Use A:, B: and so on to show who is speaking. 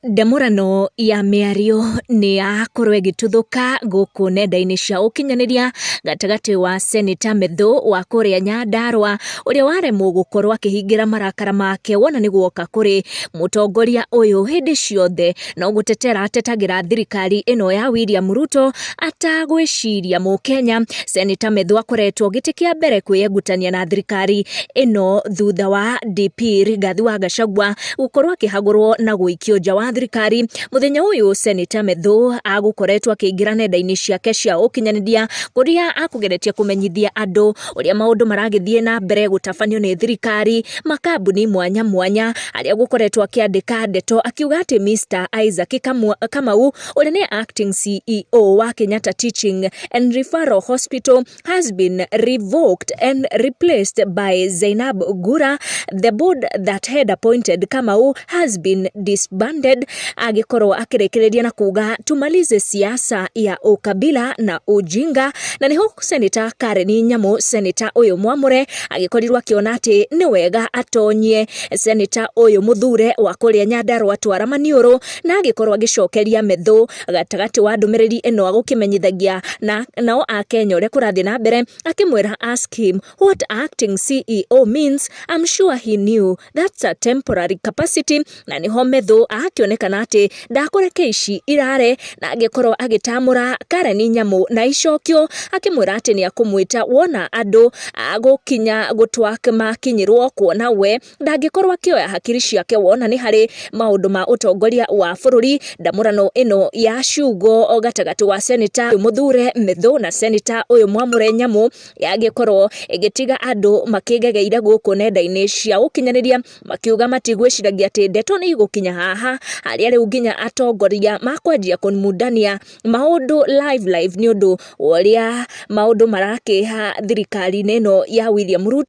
A: Ndamũrano ya mĩario nĩ yakorwo ĩgĩtuthũka gũkũ nenda-inĩ cia ũkinyanĩria gatagatĩ wa Seneta Methũ wa kũrĩa Nyandarua ũrĩa waremwo gũkorwo akĩhingĩra marakara make wona nĩ guoka kũrĩ mũtongoria ũyũ hĩndĩ ciothe no gũtetera atetagĩra thirikari ĩno ya William Ruto atagwĩciria mũkenya. Seneta Methũ akoretwo gĩtĩ kĩa mbere kwĩyengutania na thirikari ĩno thutha wa DP Rigathi wa Gachagua gũkorwo akĩhagũrwo na gũikio nja wa thirikari. Muthenya uyu Seneta Methũ agũkoretwo akĩingĩra nenda-inĩ ciake cia ũkinyanĩria kũrĩa akũgeretie kũmenyithia andũ ũrĩa maũndũ maragĩthiĩ na mbere gũtabanio nĩ thirikari, makambuni mwanya mwanya, arĩa gũkoretwo akĩandĩka ndeto akiuga atĩ Mr Isaac Kamau ũrĩa nĩ acting CEO wa Kenyatta Teaching and Referral Hospital has been revoked and replaced by Zainab Gura. The board that had appointed Kamau has been disbanded. Agĩkorwo akĩrekereria na kuga tumalize siasa ya ukabila na ujinga. Na niho Seneta Karen Nyamu, seneta ũyũ mwamũre, agĩkorirwo akĩona atĩ nĩ wega atonyie seneta ũyũ mũthure wa kũrĩa Nyandarua Twara Maniũrũ, na agĩkorwo agĩcokeria Methũ gatagatĩ wa ndũmĩrĩri ĩno agũkĩmenyithagia nao Akenya ũrĩa kũrathiĩ na mbere, akĩmwĩra ask him what acting CEO means. I'm sure he knew that's a temporary capacity. Na niho Methũ akĩonekana atĩ ndakũreke ici irare, na agĩkorwo agĩtamũra Karen Nyamu na icokio, akĩmwĩra atĩ nĩ akũmwĩta wona andũ agũkinya gũtwaka makinyĩrwo kuona we ndangĩkorwo akĩoya hakiri ciake wona nĩ harĩ maũndũ ma ũtongoria wa bũrũri. Ndamũrano ĩno ya ciugo gatagatĩ wa seneta mũthure Methũ na seneta ũyũ mwamũre Nyamu yagĩkorwo ĩgĩtiga andũ makĩgegeire gũkũ nenda-inĩ cia ũkinyanĩria makiuga matigwĩciragia atĩ ndeto nĩ igũkinya haha harĩa rĩu nginya atongoria makwanjia kũmundania maũndũ live nĩ ũndũ ũrĩa maũndũ marakĩha thirikari-inĩ ĩno ya William Ruto.